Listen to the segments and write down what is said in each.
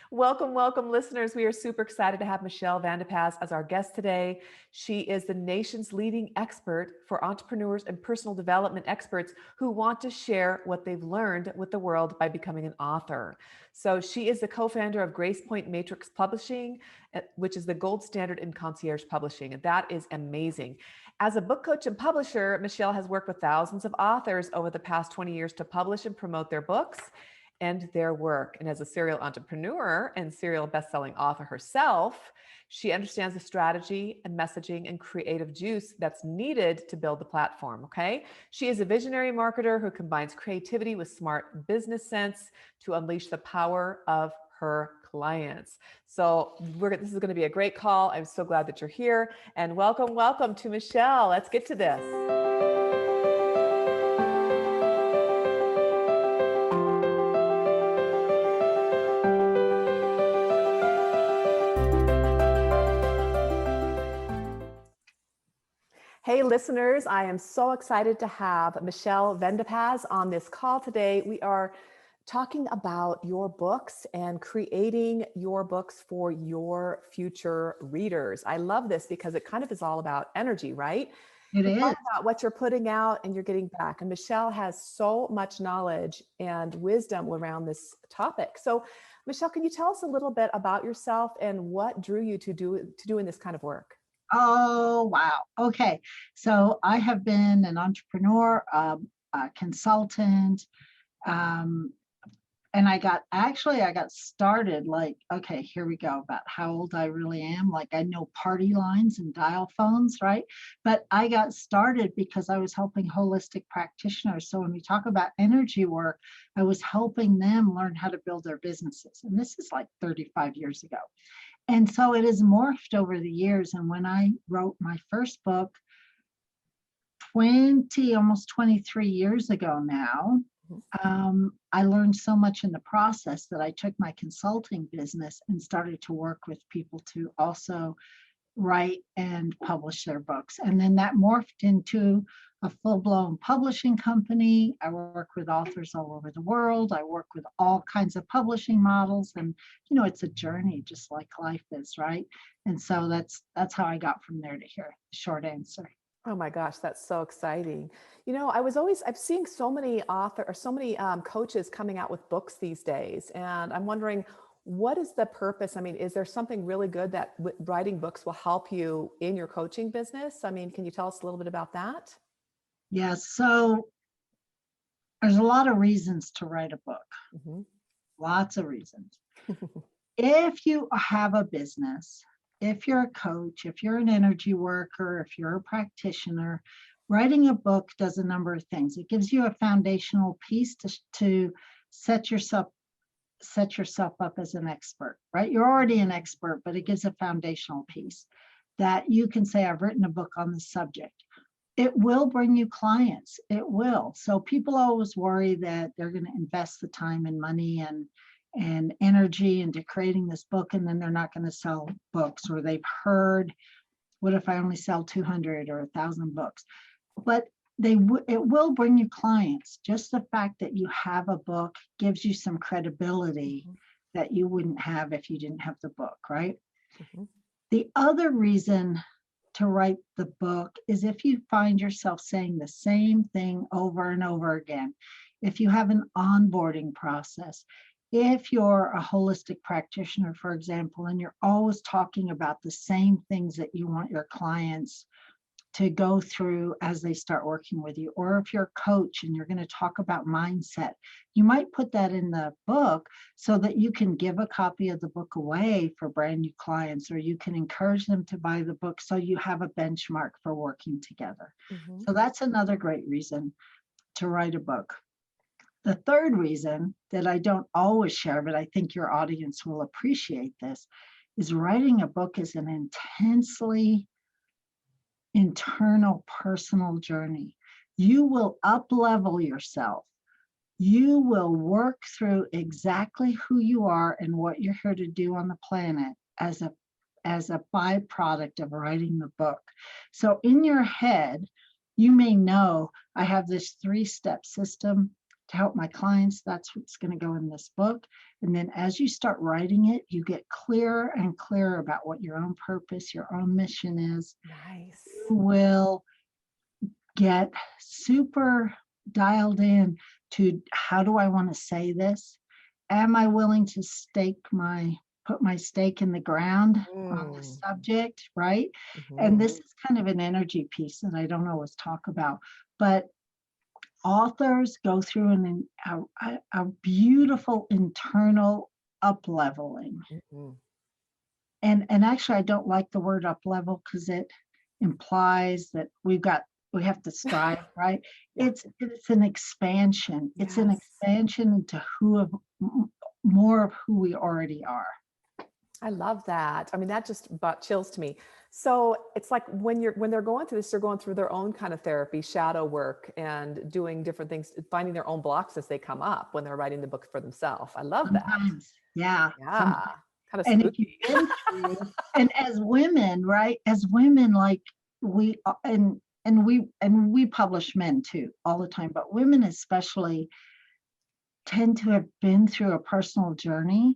Welcome, welcome, listeners. We are super excited to have Michelle Vandepas as our guest today. She is the nation's leading expert for entrepreneurs and personal development experts who want to share what they've learned with the world by becoming an author. So she is the co-founder of GracePoint Matrix Publishing, which is the gold standard in concierge publishing. And that is amazing. As a book coach and publisher, Michelle has worked with thousands of authors over the past 20 years to publish and promote their books and their work. And as a serial entrepreneur and serial best-selling author herself, she understands the strategy and messaging and creative juice that's needed to build the platform, okay? She is a visionary marketer who combines creativity with smart business sense to unleash the power of her clients. So this is going to be a great call. I'm so glad that you're here. And welcome, welcome to Michelle. Let's get to this. Hey, listeners, I am so excited to have Michelle Vandepas on this call today. We are talking about your books and creating your books for your future readers. I love this because it kind of is all about energy, right? It It's all is. about what you're putting out and you're getting back. And Michelle has so much knowledge and wisdom around this topic. So, Michelle, can you tell us a little bit about yourself and what drew you to doing this kind of work? Oh, wow. Okay. So I have been an entrepreneur, a consultant, um, and I got started like, okay, here we go about how old I really am. Like I know party lines and dial phones, right? But I got started because I was helping holistic practitioners. So when we talk about energy work, I was helping them learn how to build their businesses. And this is like 35 years ago. And so it has morphed over the years. And when I wrote my first book, almost 23 years ago now, I learned so much in the process that I took my consulting business and started to work with people to also write and publish their books. And then that morphed into a full-blown publishing company. I work with authors all over the world. I work with all kinds of publishing models. And, it's a journey just like life is, right? And so that's how I got from there to here, the short answer. Oh my gosh, that's so exciting. I'm seeing so many coaches coming out with books these days. And I'm wondering, what is the purpose? I mean, is there something really good that writing books will help you in your coaching business? I mean, can you tell us a little bit about that? Yeah, so there's a lot of reasons to write a book. Mm-hmm. Lots of reasons. If you have a business, if you're a coach, if you're an energy worker, if you're a practitioner, writing a book does a number of things. It gives you a foundational piece to set yourself up as an expert, right? You're already an expert, but it gives a foundational piece that you can say, I've written a book on this subject. It will bring you clients. It will. So people always worry that they're going to invest the time and money and energy into creating this book, and then they're not going to sell books, or they've heard, what if I only sell 200 or 1,000 books? But it will bring you clients. Just the fact that you have a book gives you some credibility that you wouldn't have if you didn't have the book, right? Mm-hmm. The other reason to write the book is if you find yourself saying the same thing over and over again, if you have an onboarding process, if you're a holistic practitioner, for example, and you're always talking about the same things that you want your clients to go through as they start working with you, or if you're a coach and you're going to talk about mindset, you might put that in the book so that you can give a copy of the book away for brand new clients, or you can encourage them to buy the book so you have a benchmark for working together. Mm-hmm. So that's another great reason to write a book. The third reason that I don't always share, but I think your audience will appreciate this, is writing a book is an intensely internal personal journey. You will up-level yourself. You will work through exactly who you are and what you're here to do on the planet as a byproduct of writing the book. So in your head, you may know I have this 3-step system. to help my clients. That's what's going to go in this book. And then as you start writing it, you get clearer and clearer about what your own purpose, your own mission is. Nice. You will get super dialed in to, how do I want to say this? Am I willing to put my stake in the ground on this subject, right? And this is kind of an energy piece that I don't always talk about, but authors go through a beautiful internal up-leveling. And actually, I don't like the word up-level because it implies that we have to strive, right? Yeah. It's an expansion. It's an Yes. expansion into more of who we already are. I love that. I mean, that just brought chills to me. So it's like when they're going through this, they're going through their own kind of therapy, shadow work, and doing different things, finding their own blocks as they come up when they're writing the book for themselves. I love that. Sometimes, yeah. Yeah. Kind of And if spooky. you've been through, and as women, right? As women, like we we publish men too all the time, but women especially tend to have been through a personal journey.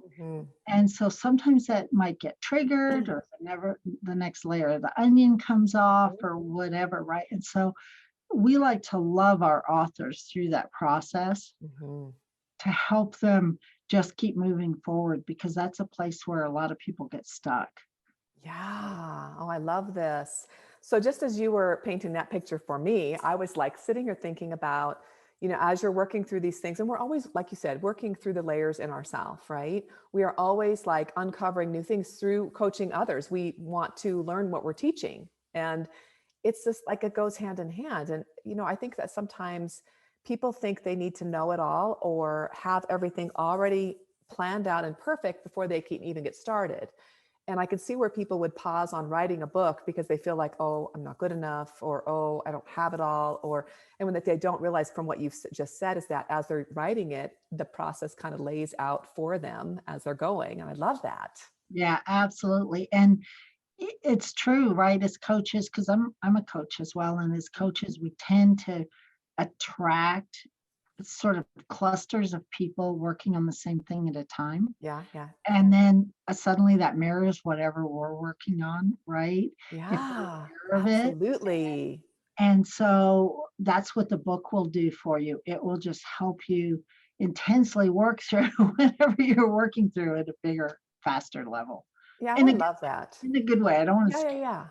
And so sometimes that might get triggered, or the next layer of the onion comes off, or whatever, right? And so we like to love our authors through that process to help them just keep moving forward, because that's a place where a lot of people get stuck. Yeah. Oh, I love this. So just as you were painting that picture for me, I was like sitting here thinking about, as you're working through these things, and we're always, like you said, working through the layers in ourselves, right? We are always like uncovering new things through coaching others. We want to learn what we're teaching. And it's just like it goes hand in hand. And, I think that sometimes people think they need to know it all or have everything already planned out and perfect before they can even get started. And I could see where people would pause on writing a book because they feel like, oh, I'm not good enough, or, oh, I don't have it all. And when they don't realize from what you've just said is that as they're writing it, the process kind of lays out for them as they're going. And I love that. Yeah, absolutely. And it's true, right? As coaches, because I'm a coach as well. And as coaches, we tend to attract sort of clusters of people working on the same thing at a time. Yeah. Yeah. And then suddenly that mirrors whatever we're working on, right? Yeah, Of it. absolutely. And so that's what the book will do for you. It will just help you intensely work through whatever you're working through at a bigger, faster level. Yeah, In I a, love that. in a good way. I don't want to Yeah.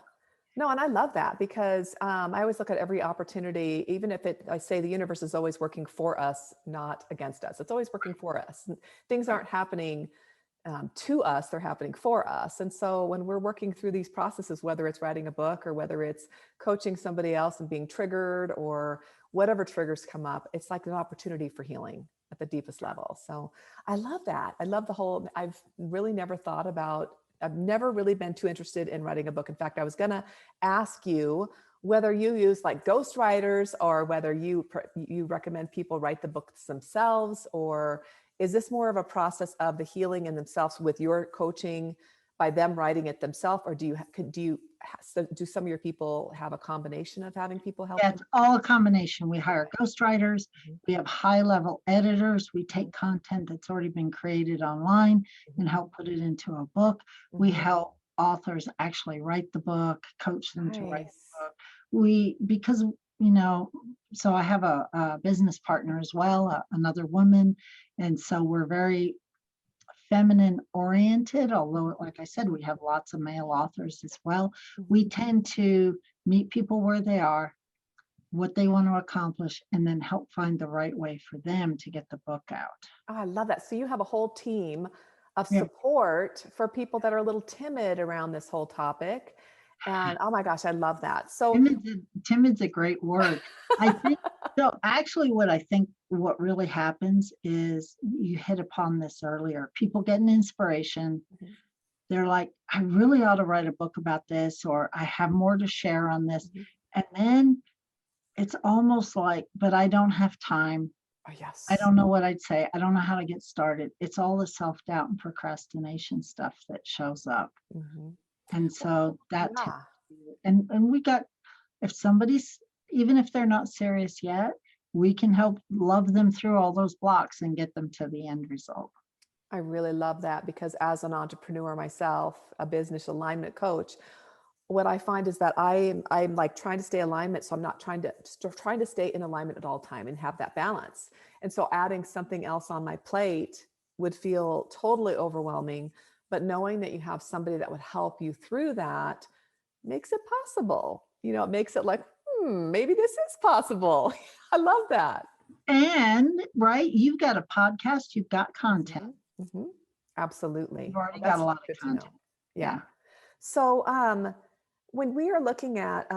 No, and I love that because I always look at every opportunity, even if I say the universe is always working for us, not against us. It's always working for us. And things aren't happening to us, they're happening for us. And so when we're working through these processes, whether it's writing a book or whether it's coaching somebody else and being triggered or whatever triggers come up, it's like an opportunity for healing at the deepest level. So I love that. I love I've really never thought about, I've never really been too interested in writing a book. In fact, I was going to ask you whether you use like ghostwriters or whether you recommend people write the books themselves, or is this more of a process of the healing in themselves with your coaching by them writing it themselves, or do some of your people have a combination of having people help? Yeah, it's all a combination. We hire ghostwriters. We have high-level editors. We take content that's already been created online and help put it into a book. We help authors actually write the book, coach them to write the book. So I have a business partner as well, another woman. And so we're very feminine oriented, although, like I said, we have lots of male authors as well. We tend to meet people where they are, what they want to accomplish, and then help find the right way for them to get the book out. Oh, I love that. So you have a whole team of support for people that are a little timid around this whole topic. And oh my gosh, I love that. So timid's a great word. I think so. Actually, what really happens is, you hit upon this earlier. People get an inspiration. They're like, I really ought to write a book about this, or I have more to share on this. And then it's almost like, but I don't have time. Oh, yes. I don't know what I'd say. I don't know how to get started. It's all the self-doubt and procrastination stuff that shows up. And so that, and we got, if somebody's, even if they're not serious yet, we can help love them through all those blocks and get them to the end result. I really love that, because as an entrepreneur myself, a business alignment coach, what I find is that I'm like trying to stay alignment. So I'm not trying to stay in alignment at all time and have that balance. And so adding something else on my plate would feel totally overwhelming. But knowing that you have somebody that would help you through that makes it possible. You know, it makes it like, maybe this is possible. I love that. And right, you've got a podcast, you've got content. Mm-hmm. Absolutely. You've already That's got a lot good of to know. content. Yeah. So when we are looking at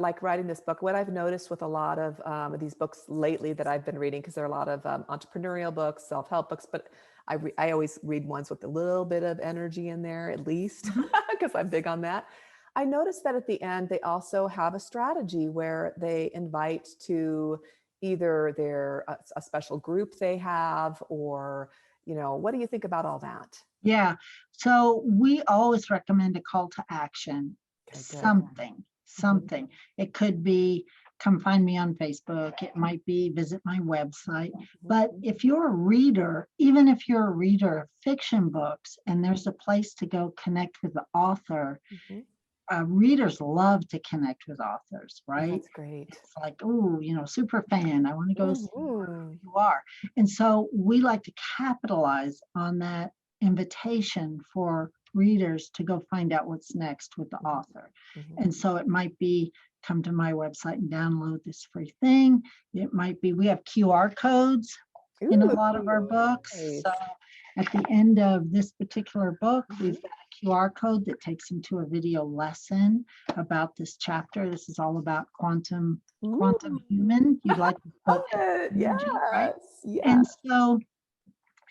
like writing this book, what I've noticed with a lot of these books lately that I've been reading, because there are a lot of entrepreneurial books, self-help books, but I always read ones with a little bit of energy in there, at least, because I'm big on that. I noticed that at the end, they also have a strategy where they invite to either a special group they have, or, you know, what do you think about all that? Yeah. So we always recommend a call to action. Okay, good. Something. It could be come find me on Facebook. It might be visit my website. But if you're a reader, even if you're a reader of fiction books and there's a place to go connect with the author, readers love to connect with authors, right? That's great. It's like, oh, you know, super fan. I want to go see where you are. And so we like to capitalize on that invitation for readers to go find out what's next with the author. And so it might be come to my website and download this free thing. It might be we have QR codes in a lot of our books. Nice. So at the end of this particular book, we've got a QR code that takes them to a video lesson about this chapter. This is all about quantum human. You'd like to love it. energy, right? Yes. And so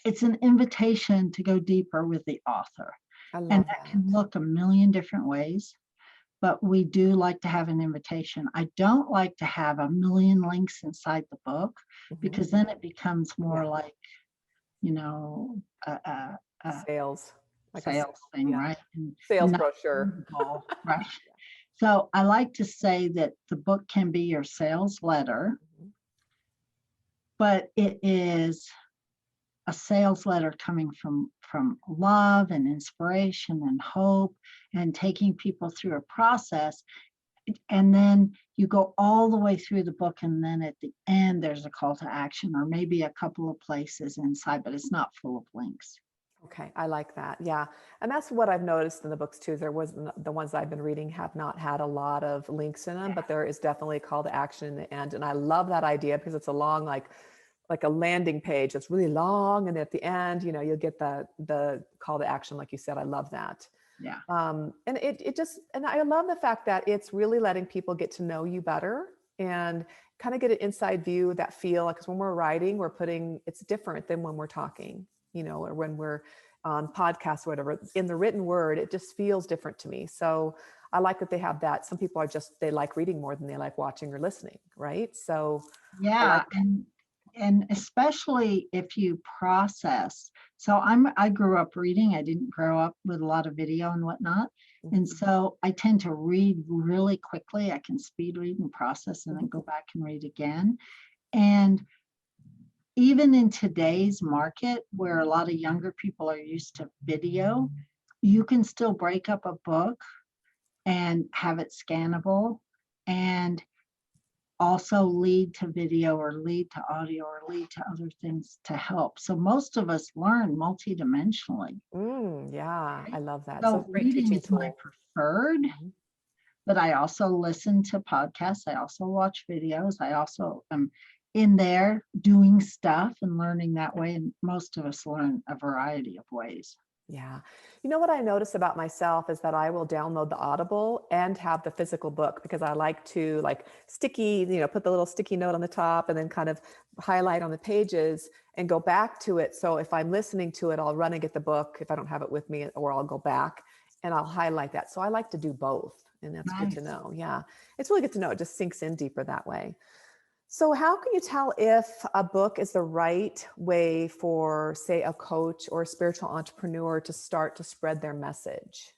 it's an invitation to go deeper with the author. And that can look a million different ways, but we do like to have an invitation. I don't like to have a million links inside the book, because then it becomes more like, you know, a sales, like sales thing, right? And sales brochure. Right. So I like to say that the book can be your sales letter, but it is a sales letter coming from love and inspiration and hope, and taking people through a process. And then you go all the way through the book, and then at the end there's a call to action, or maybe a couple of places inside, but it's not full of links. Okay, I like that. Yeah. And that's what I've noticed in the books too. The ones I've been reading have not had a lot of links in them, but there is definitely a call to action in the end. And I love that idea, because it's a long, like a landing page that's really long, and at the end, you know, you'll get the call to action, like you said. I love that. Yeah. And and I love the fact that it's really letting people get to know you better and kind of get an inside view, that feel like, because when we're writing, it's different than when we're talking, you know, or when we're on podcasts or whatever. In the written word, it just feels different to me. So I like that they have that. Some people they like reading more than they like watching or listening, right? So yeah, and especially if you process. So I grew up reading. I didn't grow up with a lot of video and whatnot. And so I tend to read really quickly. I can speed read and process and then go back and read again. And even in today's market, where a lot of younger people are used to video, you can still break up a book and have it scannable, and also lead to video or lead to audio or lead to other things to help. So most of us learn multidimensionally. Yeah, I love that. So reading is my preferred, but I also listen to podcasts. I also watch videos. I also am in there doing stuff and learning that way. And most of us learn a variety of ways. Yeah. You know what I notice about myself is that I will download the Audible and have the physical book, because I like to put the little sticky note on the top and then kind of highlight on the pages and go back to it. So if I'm listening to it, I'll run and get the book if I don't have it with me, or I'll go back and I'll highlight that. So I like to do both, and that's good to know. Yeah. It's really good to know. It just sinks in deeper that way. So how can you tell if a book is the right way for, say, a coach or a spiritual entrepreneur to start to spread their message?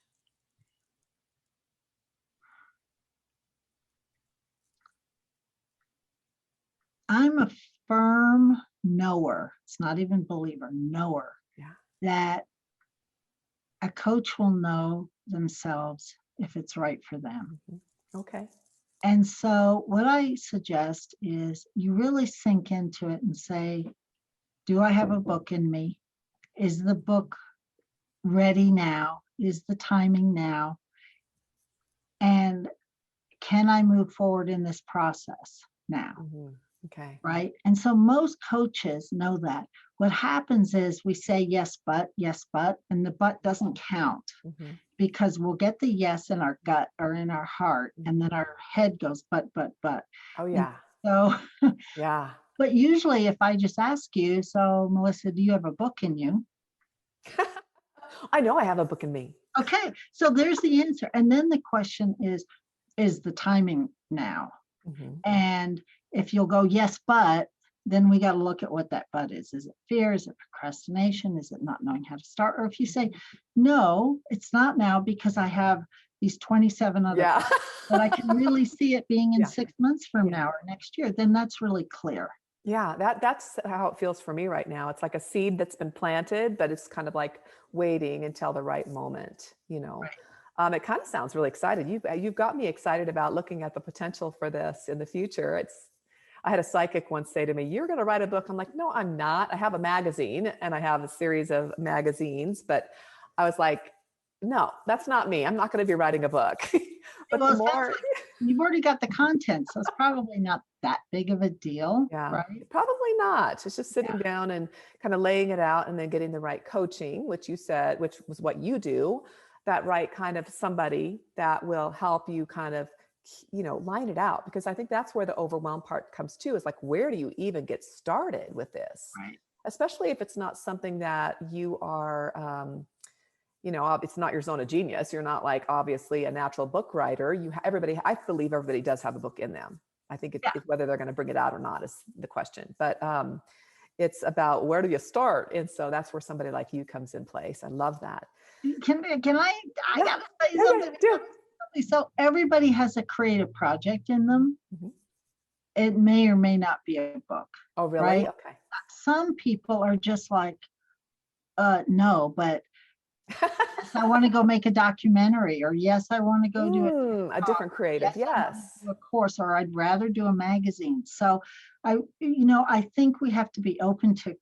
I'm a firm knower. It's not even believer, knower Yeah. that a coach will know themselves if it's right for them. Mhm. Okay. And so, what I suggest is you really sink into it and say, do I have a book in me? Is the book ready now? Is the timing now? And can I move forward in this process now? Mhm. Okay. Right. And so most coaches know that. What happens is we say yes, but, and the but doesn't count Mhm. because we'll get the yes in our gut or in our heart, and then Mhm. our head goes, but. Oh, And yeah. so, Yeah. but usually if I just ask you, so Melissa, do you have a book in you? I know I have a book in me. Okay. So there's the answer. And then the question is the timing now? Mhm. And if you'll go, yes, but, then we got to look at what that but is. Is it fear? Is it procrastination? Is it not knowing how to start? Or if you say, no, it's not now because I have these 27 other Yeah. that I can really see it being in Yeah. 6 months from Yeah. now or next year, then that's really clear. Yeah, that's how it feels for me right now. It's like a seed that's been planted, but it's kind of like waiting until the right moment, you know. Right. It kind of sounds really excited. You've got me excited about looking at the potential for this in the future. I had a psychic once say to me, "You're going to write a book." I'm like, "No, I'm not. I have a magazine and I have a series of magazines," but I was like, "No, that's not me. I'm not going to be writing a book." But Well, the it sounds more like you've already got the content, so it's probably not that big of a deal, Yeah, right? probably not. It's just Yeah. sitting down and kind of laying it out and then getting the right coaching, which you said, which was what you do, that right kind of somebody that will help you kind of, line it out. Because I think that's where the overwhelm part comes too, is like, where do you even get started with this? Right. Especially if it's not something that you are, it's not your zone of genius. You're not like obviously a natural book writer. Everybody, I believe everybody does have a book in them. I think Yeah. it's whether they're going to bring it out or not is the question. But it's about where do you start, and so that's where somebody like you comes in place. I love that. Can I Yeah, gotta say yeah, yeah. something Do. about this. So everybody has a creative project in them. Mhm. It may or may not be a book, Oh, really? right? Okay. Some people are just like, no, but yes, I want to go make a documentary, or yes, I want to go do a A talk, different or yes, creative. I want to Yes. do a course, or I'd rather do a magazine. So I think we have to be open to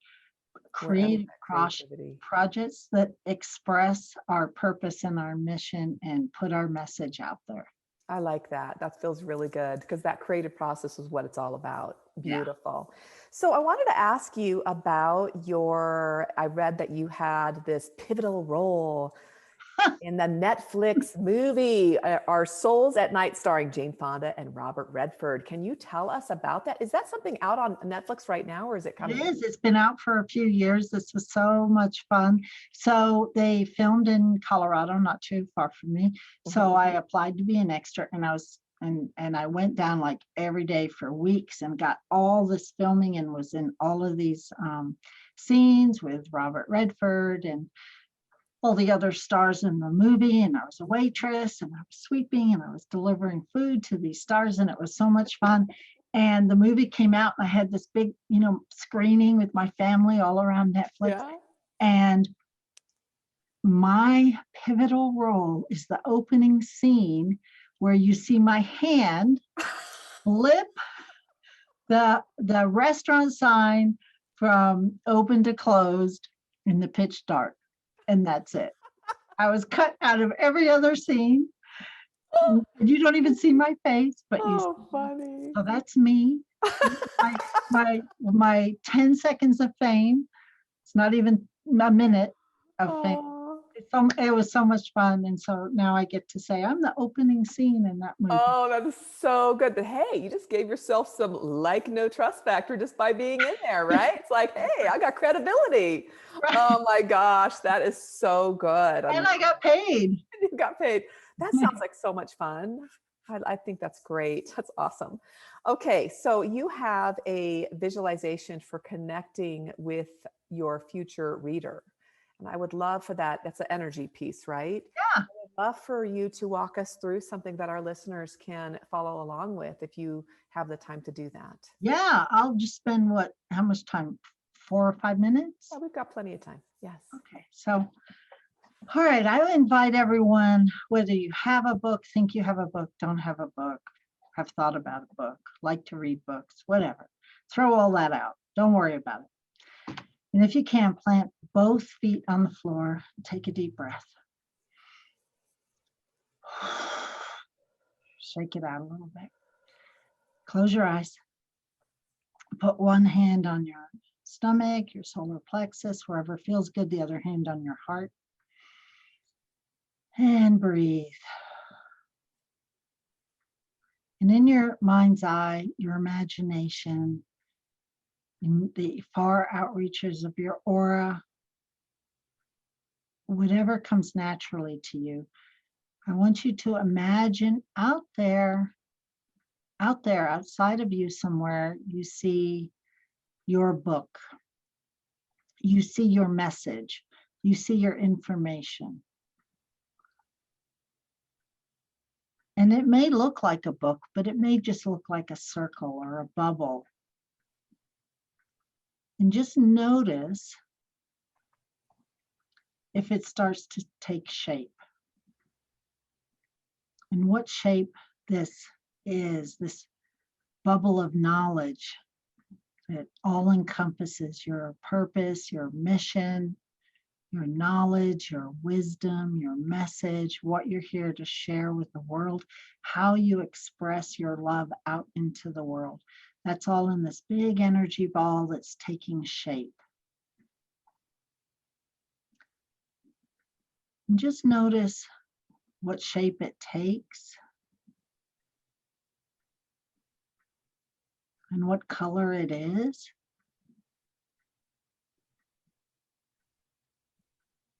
Wherever creative that creativity. projects that express our purpose and our mission and put our message out there. I like that. That feels really good because that creative process is what it's all about. Yeah. Beautiful. So I wanted to ask you about I read that you had this pivotal role in the Netflix movie, Our Souls at Night, starring Jane Fonda and Robert Redford. Can you tell us about that? Is that something out on Netflix right now, or is it It coming? is. It's been out for a few years. This was so much fun. So they filmed in Colorado, not too far from me. Mhm. So I applied to be an extra, and I went down like every day for weeks and got all this filming and was in all of these scenes with Robert Redford and all the other stars in the movie. And I was a waitress and I was sweeping and I was delivering food to these stars, and it was so much fun. And the movie came out and I had this big, screening with my family all around Netflix. Yeah. And my pivotal role is the opening scene where you see my hand flip the restaurant sign from open to closed in the pitch dark. And that's it. I was cut out of every other scene. You don't even see my face, but you see Oh, me. funny. So that's me. My 10 seconds of fame. It's not even a minute of fame. Oh. It was so much fun. And so now I get to say I'm the opening scene in that movie. Oh, that is so good. But hey, you just gave yourself some like no trust factor just by being in there, right? It's like, hey, I got credibility. Right. Oh my gosh, that is so good. And I got paid. You got paid. That sounds like so much fun. I think that's great. That's awesome. Okay, so you have a visualization for connecting with your future reader. And I would love for that. That's an energy piece, right? Yeah. love for you to walk us through something that our listeners can follow along with if you have the time to do that. Yeah, I'll just spend how much time? 4 or 5 minutes? Yeah, we've got plenty of time. Yes. Okay, so, all right, I invite everyone, whether you have a book, think you have a book, don't have a book, have thought about a book, like to read books, whatever. Throw all that out. Don't worry about it. And if you can, plant both feet on the floor. Take a deep breath. Shake it out a little bit. Close your eyes. Put one hand on your stomach, your solar plexus, wherever feels good, the other hand on your heart. And breathe. And in your mind's eye, your imagination, in the far outreaches of your aura, whatever comes naturally to you, I want you to imagine out there, outside of you somewhere, you see your book, you see your message, you see your information. And it may look like a book, but it may just look like a circle or a bubble. And just notice if it starts to take shape. And what shape this is, this bubble of knowledge that all encompasses your purpose, your mission, your knowledge, your wisdom, your message, what you're here to share with the world, how you express your love out into the world. That's all in this big energy ball that's taking shape. And just notice what shape it takes and what color it is.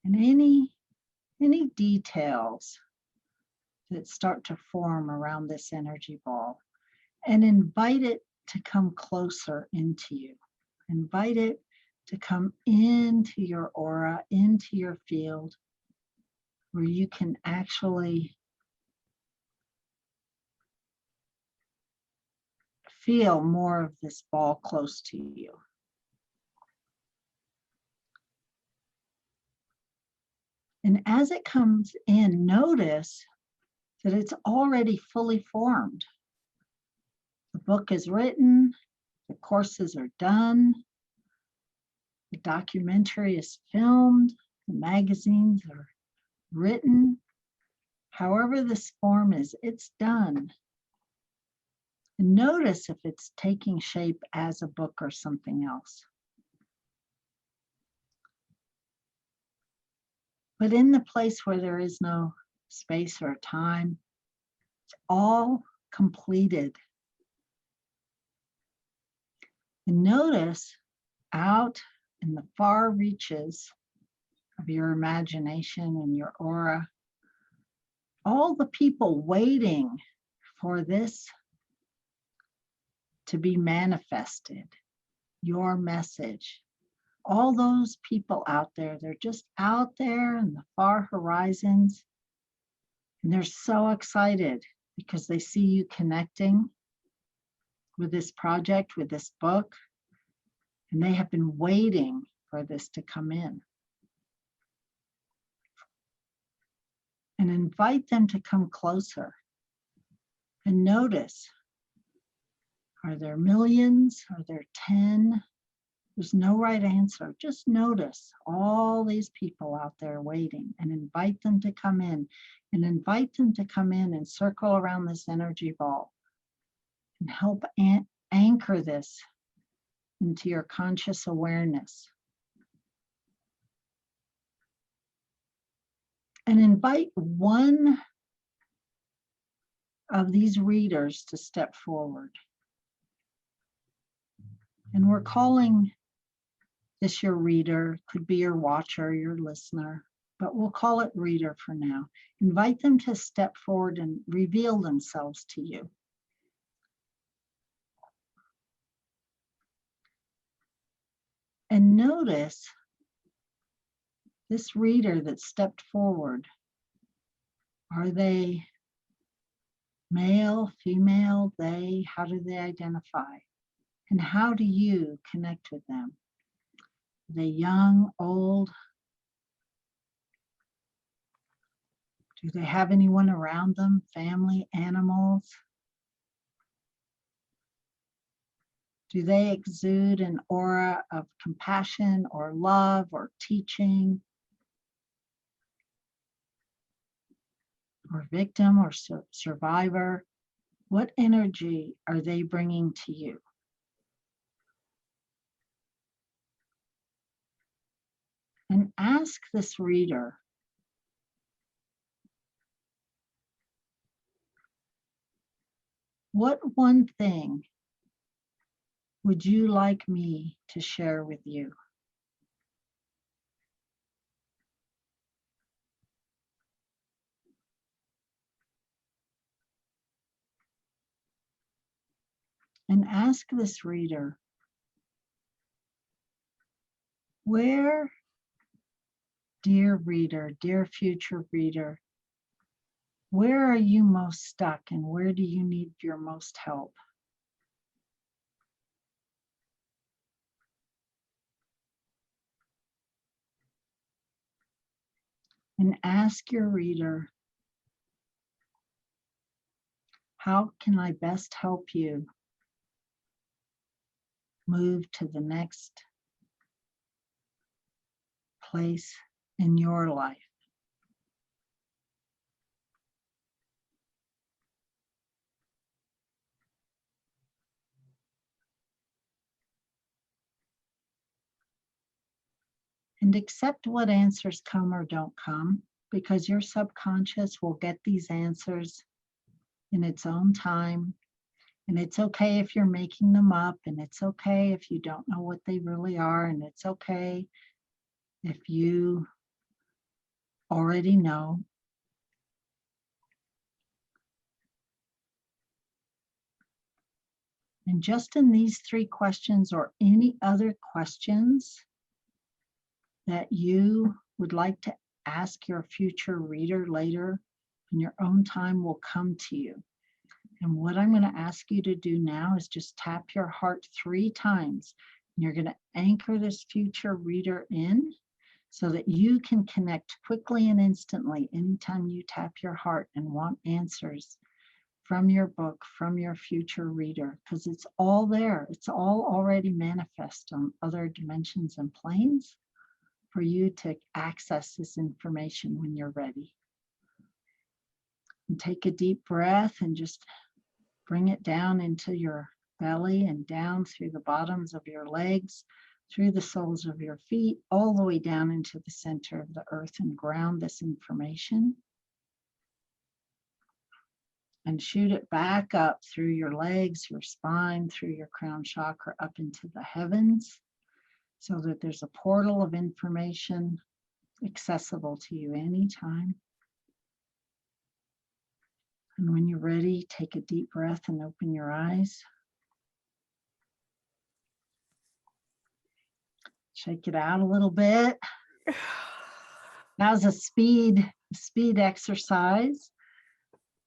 And any details that start to form around this energy ball, and invite it to come closer into you. Invite it to come into your aura, into your field, where you can actually feel more of this ball close to you. And as it comes in, notice that it's already fully formed. The book is written, the courses are done, the documentary is filmed, the magazines are written. However this form is, it's done. And notice if it's taking shape as a book or something else. But in the place where there is no space or time, it's all completed. And notice out in the far reaches of your imagination and your aura, all the people waiting for this to be manifested, your message. All those people out there, they're just out there in the far horizons, and they're so excited because they see you connecting with this project, with this book, and they have been waiting for this to come in. And invite them to come closer and notice, are there millions? Are there 10? There's no right answer. Just notice all these people out there waiting and invite them to come in, and invite them to come in and circle around this energy ball and help anchor this into your conscious awareness. And invite one of these readers to step forward. And we're calling this your reader, could be your watcher, your listener, but we'll call it reader for now. Invite them to step forward and reveal themselves to you. And notice this reader that stepped forward. Are they male, female, they? How do they identify? And how do you connect with them? Are they young, old? Do they have anyone around them? Family, animals? Do they exude an aura of compassion or love or teaching or victim or survivor? What energy are they bringing to you? And ask this reader, what one thing would you like me to share with you? And ask this reader, where, dear reader, dear future reader, where are you most stuck and where do you need your most help? And ask your reader, how can I best help you move to the next place in your life? And accept what answers come or don't come, because your subconscious will get these answers in its own time. And it's okay if you're making them up, and it's okay if you don't know what they really are, and it's okay if you already know. And just in these 3 questions or any other questions that you would like to ask your future reader later, in your own time will come to you. And what I'm going to ask you to do now is just tap your heart 3 times. And you're going to anchor this future reader in so that you can connect quickly and instantly anytime you tap your heart and want answers from your book, from your future reader, because it's all there. It's all already manifest on other dimensions and planes for you to access this information when you're ready. And take a deep breath and just bring it down into your belly and down through the bottoms of your legs, through the soles of your feet, all the way down into the center of the earth, and ground this information. And shoot it back up through your legs, your spine, through your crown chakra, up into the heavens, so that there's a portal of information accessible to you anytime. And when you're ready, take a deep breath and open your eyes. Shake it out a little bit. Now's a speed exercise.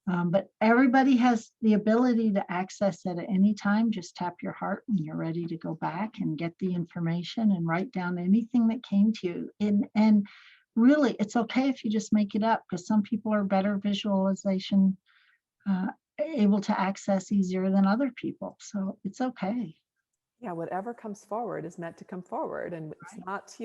But everybody has the ability to access it at any time. Just tap your heart when you're ready to go back and get the information and write down anything that came to you. And really, it's okay if you just make it up, because some people are better visualization able to access easier than other people. So it's okay. Yeah, whatever comes forward is meant to come forward. And it's not,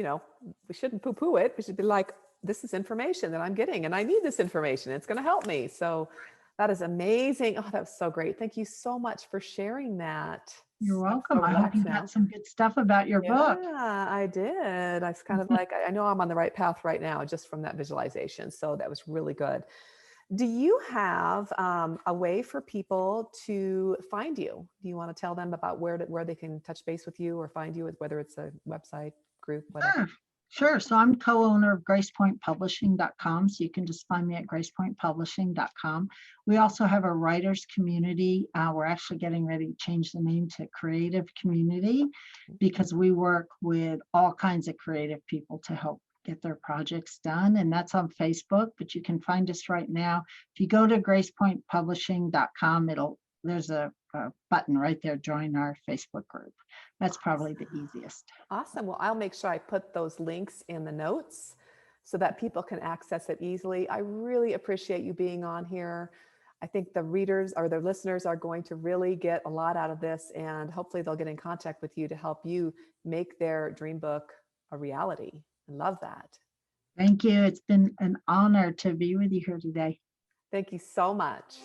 we shouldn't poo-poo it. We should be like, this is information that I'm getting and I need this information. It's going to help me. So that is amazing. Oh, that was so great. Thank you so much for sharing that. You're welcome. I hope you got some good stuff about your book. Yeah, I did. I was kind of like, I know I'm on the right path right now just from that visualization. So that was really good. Do you have a way for people to find you? Do you want to tell them about where they can touch base with you or find you, whether it's a website, group, whatever? Sure. So I'm co-owner of GracePointPublishing.com. So you can just find me at GracePointPublishing.com. We also have a writers community. We're actually getting ready to change the name to Creative Community, because we work with all kinds of creative people to help get their projects done. And that's on Facebook, but you can find us right now. If you go to gracepointpublishing.com, there's a button right there, join our Facebook group. That's probably the easiest. Awesome. Well, I'll make sure I put those links in the notes so that people can access it easily. I really appreciate you being on here. I think the readers or the listeners are going to really get a lot out of this, and hopefully they'll get in contact with you to help you make their dream book a reality. I love that. Thank you. It's been an honor to be with you here today. Thank you so much.